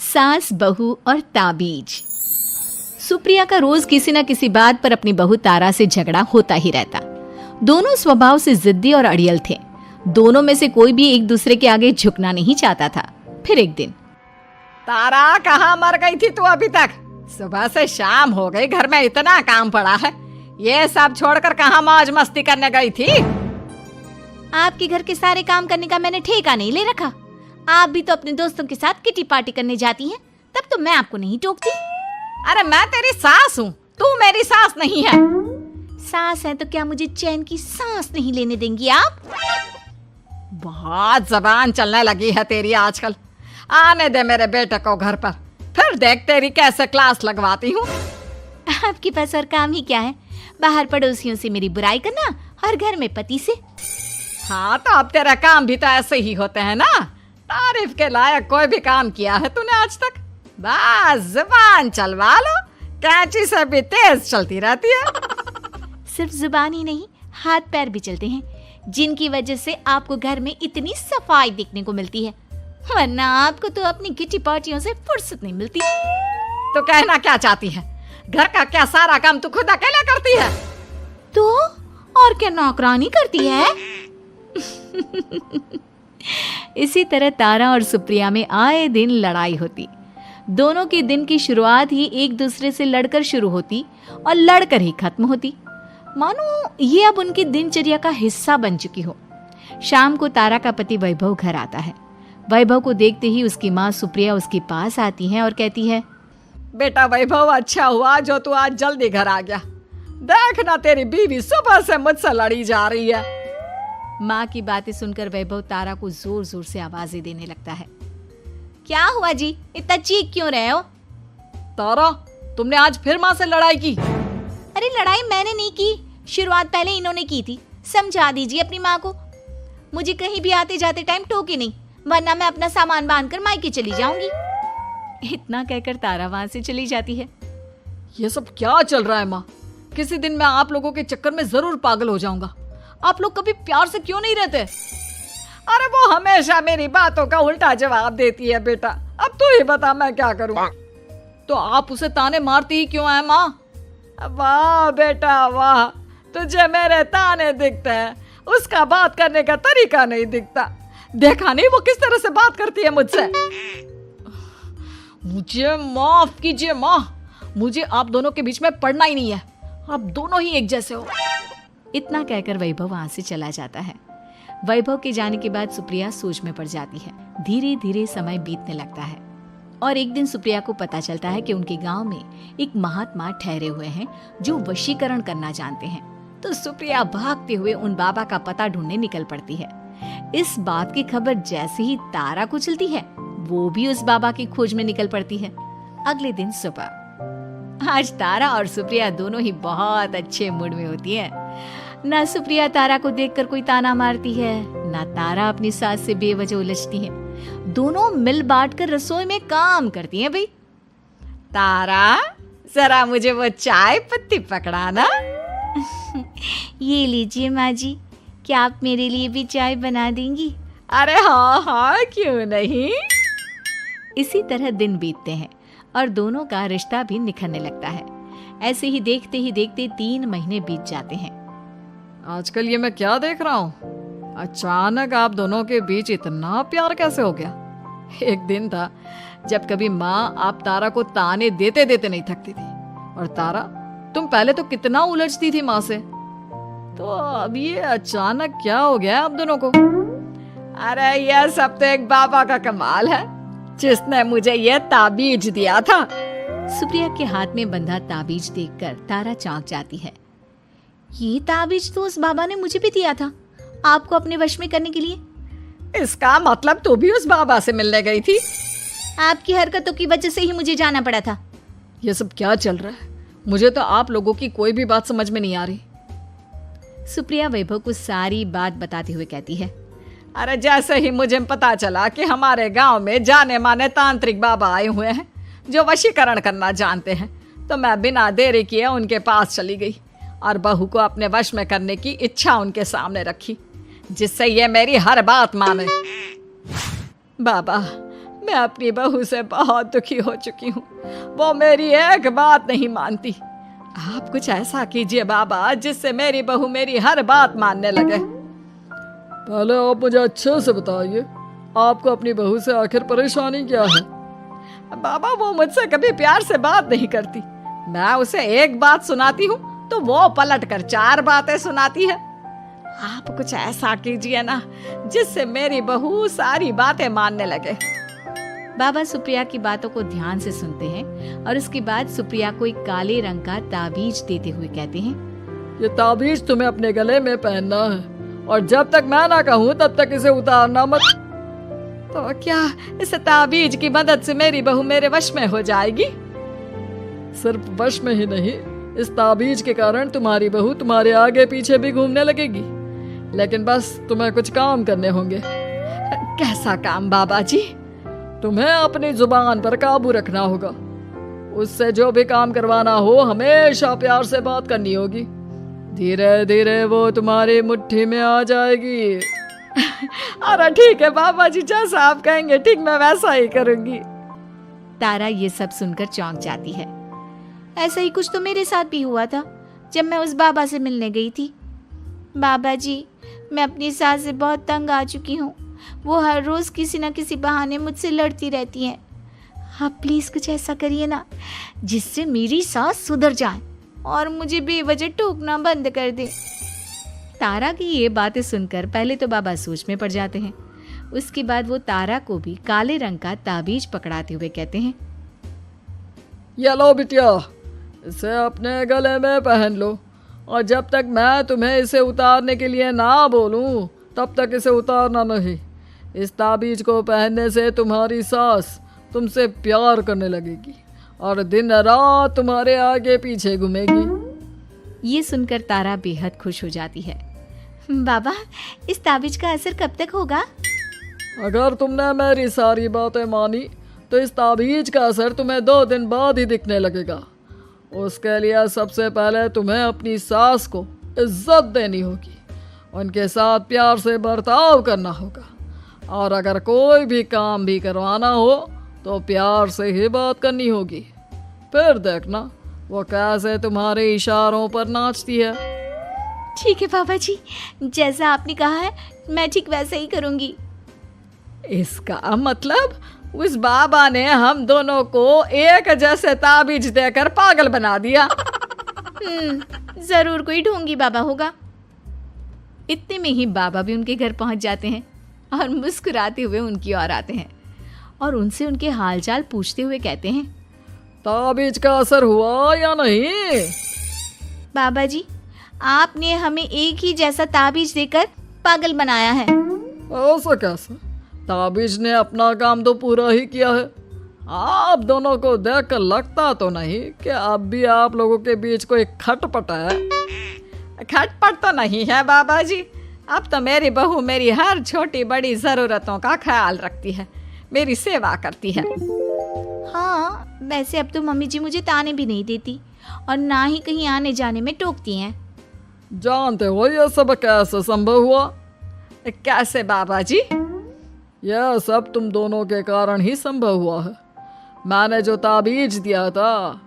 सास, बहू और ताबीज। सुप्रिया का रोज किसी न किसी बात पर अपनी बहू तारा से झगड़ा होता ही रहता। दोनों स्वभाव से जिद्दी और अड़ियल थे। दोनों में से कोई भी एक दूसरे के आगे झुकना नहीं चाहता था। फिर एक दिन, तारा कहाँ मर गई थी तू अभी तक? सुबह से शाम हो गई, घर में इतना काम पड़ा है, ये सब छोड़कर कहाँ मौज मस्ती करने गई थी? आपके घर के सारे काम करने का मैंने ठेका नहीं ले रखा। आप भी तो अपने दोस्तों के साथ किटी पार्टी करने जाती हैं, तब तो मैं आपको नहीं टोकती। अरे मैं तेरी सास हूँ, तू मेरी सास नहीं है। सास है तो क्या मुझे चैन की सांस नहीं लेने देंगी आप? बहुत जबान चलने लगी है तेरी आजकल। आने दे मेरे बेटे को घर पर, फिर देख तेरी कैसे क्लास लगवाती हूँ। आपके पास और काम ही क्या है? बाहर पड़ोसियों से मेरी बुराई करना और घर में पति से। हाँ तो अब तेरा काम भी तो ऐसे ही होते हैं ना। तारीफ के लायक कोई भी काम किया है तूने आज तक? बस जुबान चलवा लो, कैंची से भी तेज चलती रहती है। सिर्फ जुबान ही नहीं, हाथ पैर भी चलते हैं, जिनकी वजह से आपको घर में इतनी सफाई देखने को मिलती है, वरना आपको तो अपनी किटी पार्टियों से फुर्सत नहीं मिलती। तो कहना क्या चाहती है? घर का क्या सारा काम तू खुद अकेला करती है? तो और क्या नौकरानी करती है? इसी तरह तारा और सुप्रिया में आए दिन लड़ाई होती। दोनों के दिन की शुरुआत ही एक दूसरे से लड़कर शुरू होती और लड़कर ही खत्म होती, मानो ये अब उनकी दिनचर्या का हिस्सा बन चुकी हो। शाम को तारा का पति वैभव घर आता है। वैभव को देखते ही उसकी माँ सुप्रिया उसके पास आती है और कहती है, बेटा वैभव, अच्छा हुआ जो तू आज जल्दी घर आ गया। देख ना, तेरी बीवी सुबह से मुझसे लड़ी जा रही है। माँ की बातें सुनकर वैभव तारा को जोर जोर से आवाजें देने लगता है। क्या हुआ जी, इतना चीख क्यों रहे हो? तारा, तुमने आज फिर माँ से लड़ाई की? अरे लड़ाई मैंने नहीं की, शुरुआत पहले इन्होंने की थी। समझा दीजिए अपनी माँ को। मुझे कहीं भी आते जाते टाइम टोके नहीं, वरना मैं अपना सामान बांधकर मायके चली जाऊंगी। इतना कहकर तारा वहां से चली जाती है। ये सब क्या चल रहा है माँ? किसी दिन मैं आप लोगों के चक्कर में जरूर पागल हो जाऊंगा। आप लोग कभी प्यार से क्यों नहीं रहते? अरे वो हमेशा मेरी बातों का उल्टा जवाब देती है बेटा। अब तू ही बता मैं क्या करूं? तो आप उसे ताने मारती ही क्यों है माँ? वाह बेटा वाह, तुझे मेरे ताने दिखते हैं, उसका बात करने का तरीका नहीं दिखता। देखा नहीं वो किस तरह से बात करती है मुझसे। मुझे माफ कीजिए माँ, मुझे आप दोनों के बीच में पड़ना ही नहीं है। आप दोनों ही एक जैसे हो। इतना कहकर वैभव वहां से चला जाता है। वैभव के जाने के बाद सुप्रिया सोच में पड़ जाती है। धीरे धीरे समय बीतने लगता है और एक दिन सुप्रिया को पता चलता है कि उनके गांव में एक महात्मा ठहरे हुए हैं जो वशीकरण करना जानते हैं। तो सुप्रिया भागते हुए उन बाबा का पता ढूंढने निकल पड़ती है। इस बात की खबर जैसे ही तारा को चलती है, वो भी उस बाबा की खोज में निकल पड़ती है। अगले दिन सुबह, आज तारा और सुप्रिया दोनों ही बहुत अच्छे मूड में होती है। ना सुप्रिया तारा को देखकर कोई ताना मारती है, ना तारा अपनी सास से बेवजह उलझती है। दोनों मिल बांट कर रसोई में काम करती हैं। भाई तारा, जरा मुझे वो चाय पत्ती पकड़ाना। ये लीजिए माँ जी, क्या आप मेरे लिए भी चाय बना देंगी? अरे हाँ हाँ, क्यों नहीं। इसी तरह दिन बीतते हैं और दोनों का रिश्ता भी निखरने लगता है। ऐसे ही देखते 3 महीने बीत जाते हैं। आजकल ये मैं क्या देख रहा हूँ? अचानक आप दोनों के बीच इतना प्यार कैसे हो गया? एक दिन था जब कभी माँ आप तारा को ताने देते देते नहीं थकती थी, और तारा, तुम पहले तो कितना उलझती थी माँ से, तो अब ये अचानक क्या हो गया आप दोनों को? अरे यह सब तो एक बाबा का कमाल है, जिसने मुझे ये ताबीज दिया था। सुप्रिया के हाथ में बंधा ताबीज देखकर तारा चौंक जाती है। ये ताबीज तो उस बाबा ने मुझे भी दिया था, आपको अपने वश में करने के लिए। इसका मतलब तू भी उस बाबा से मिलने गई थी? आपकी हरकतों की वजह से ही मुझे जाना पड़ा था। ये सब क्या चल रहा है? मुझे तो आप लोगों की कोई भी बात समझ में नहीं आ रही। सुप्रिया वैभव को सारी बात बताते हुए कहती है, अरे जैसे ही मुझे पता चला कि हमारे गांव में जाने माने तांत्रिक बाबा आए हुए हैं जो वशीकरण करना जानते हैं, तो मैं बिना देरी किए उनके पास चली गई और बहू को अपने वश में करने की इच्छा उनके सामने रखी, जिससे ये मेरी हर बात माने। बाबा, मैं अपनी बहू से बहुत दुखी हो चुकी हूँ। वो मेरी एक बात नहीं मानती। आप कुछ ऐसा कीजिए बाबा जिससे मेरी बहू मेरी हर बात मानने लगे। पहले आप मुझे अच्छे से बताइए, आपको अपनी बहू से आखिर परेशानी क्या है? बाबा वो मुझसे कभी प्यार से बात नहीं करती। मैं उसे एक बात सुनाती हूँ तो वो पलट कर 4 बातें सुनाती है। आप कुछ ऐसा कीजिए ना जिससे मेरी बहू सारी बातें मानने लगे। बाबा सुप्रिया की बातों को ध्यान से सुनते हैं और उसके बाद सुप्रिया को एक काले रंग का ताबीज देते हुए कहते हैं, ये ताबीज तुम्हें अपने गले में पहनना है और जब तक मैं ना कहूँ तब तक इसे उतारना मत। तो क्या इस ताबीज की मदद से मेरी बहू मेरे वश में हो जाएगी? सिर्फ वश में ही नहीं, इस ताबीज के कारण तुम्हारी बहू तुम्हारे आगे पीछे भी घूमने लगेगी। लेकिन बस तुम्हें कुछ काम करने होंगे। कैसा काम बाबा जी? तुम्हें अपनी जुबान पर काबू रखना होगा। उससे जो भी काम करवाना हो हमेशा प्यार से बात करनी होगी। धीरे धीरे वो तुम्हारी मुट्ठी में आ जाएगी। अरे ठीक है बाबा जी, जैसा आप कहेंगे ठीक मैं वैसा ही करूंगी। तारा ये सब सुनकर चौंक जाती है। ऐसा ही कुछ तो मेरे साथ भी हुआ था जब मैं उस बाबा से मिलने गई थी। बाबा जी, मैं अपनी सास से बहुत तंग आ चुकी हूँ। वो हर रोज़ किसी न किसी बहाने मुझसे लड़ती रहती हैं। आप प्लीज़ कुछ ऐसा करिए ना जिससे मेरी सास सुधर जाए और मुझे बेवजह टोकना बंद कर दे। तारा की ये बातें सुनकर पहले तो बाबा सोच में पड़ जाते हैं। उसके बाद वो तारा को भी काले रंग का ताबीज पकड़ाते हुए कहते हैं, ये लो बिटिया, इसे अपने गले में पहन लो और जब तक मैं तुम्हें इसे उतारने के लिए ना बोलूं तब तक इसे उतारना नहीं। इस ताबीज को पहनने से तुम्हारी सास तुमसे प्यार करने लगेगी और दिन रात तुम्हारे आगे पीछे घूमेगी। ये सुनकर तारा बेहद खुश हो जाती है। बाबा, इस ताबीज का असर कब तक होगा? अगर तुमने मेरी सारी बातें मानी तो इस ताबीज का असर तुम्हें 2 दिन बाद ही दिखने लगेगा। उसके लिए सबसे पहले तुम्हें अपनी सास को इज्जत देनी होगी, उनके साथ प्यार से बर्ताव करना होगा और अगर कोई भी काम भी करवाना हो तो प्यार से ही बात करनी होगी। फिर देखना वो कैसे तुम्हारे इशारों पर नाचती है। ठीक है बाबा जी, जैसा आपने कहा है मैं ठीक वैसे ही करूँगी। इसका मतलब उस बाबा ने हम दोनों को एक जैसे ताबीज देकर पागल बना दिया। जरूर कोई ढोंगी बाबा होगा। इतने में ही बाबा भी उनके घर पहुंच जाते हैं और मुस्कुराते हुए उनकी ओर आते हैं और उनसे उनके हालचाल पूछते हुए कहते हैं, ताबीज का असर हुआ या नहीं? बाबा जी, आपने हमें एक ही जैसा ताबीज देकर पागल बनाया है। ऐसा कैसे? ताबीज ने अपना काम तो पूरा ही किया है। आप दोनों को देखकर लगता तो नहीं कि अब भी आप लोगों के बीच कोई खटपट है। खटपट तो नहीं है बाबा जी। अब तो मेरी बहू मेरी हर छोटी बड़ी ज़रूरतों का ख्याल रखती है, मेरी सेवा करती है। हाँ, वैसे अब तो मम्मी जी मुझे ताने भी नहीं देती और ना ही कहीं आने जाने में टोकती हैं। जानते हो यह सब कैसे संभव हुआ? कैसे बाबा जी? यह सब तुम दोनों के कारण ही संभव हुआ है। मैंने जो ताबीज दिया था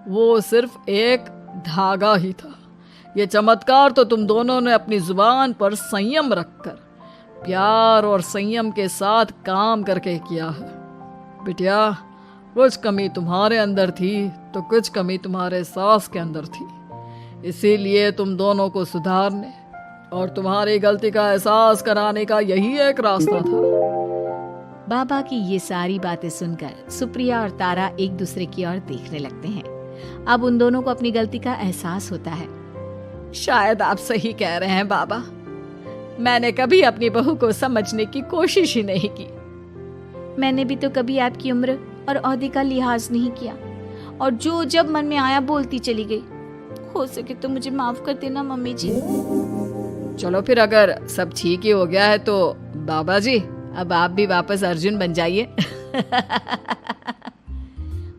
वो सिर्फ एक धागा ही था। ये चमत्कार तो तुम दोनों ने अपनी जुबान पर संयम रखकर प्यार और संयम के साथ काम करके किया है। बिटिया, कुछ कमी तुम्हारे अंदर थी तो कुछ कमी तुम्हारे सास के अंदर थी। इसीलिए तुम दोनों को सुधारने और तुम्हारी गलती का एहसास कराने का यही एक रास्ता था। बाबा की ये सारी बातें सुनकर सुप्रिया और तारा एक दूसरे की ओर देखने लगते हैं। अब उन दोनों को अपनी गलती का एहसास होता है। शायद आप सही कह रहे हैं बाबा। मैंने कभी अपनी बहू को समझने की कोशिश ही नहीं की। मैंने भी तो कभी आपकी उम्र और ओहदे का लिहाज नहीं किया और जो जब मन में आया बोलती चली गई। हो सके तो मुझे माफ कर देना मम्मी जी। चलो फिर, अगर सब ठीक ही हो गया है तो बाबा जी अब आप भी वापस अर्जुन बन जाइए।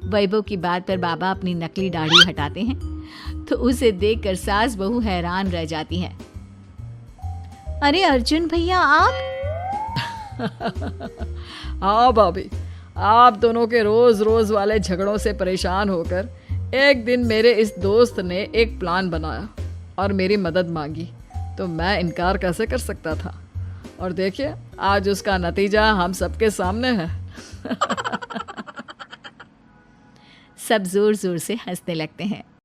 वैभव की बात पर बाबा अपनी नकली दाढ़ी हटाते हैं तो उसे देखकर सास बहू हैरान रह जाती हैं। अरे अर्जुन भैया, आप? हाँ भाभी, आप दोनों के रोज रोज वाले झगड़ों से परेशान होकर एक दिन मेरे इस दोस्त ने एक प्लान बनाया और मेरी मदद मांगी, तो मैं इनकार कैसे कर सकता था। और देखिए आज उसका नतीजा हम सबके सामने है। सब जोर जोर से हंसने लगते हैं।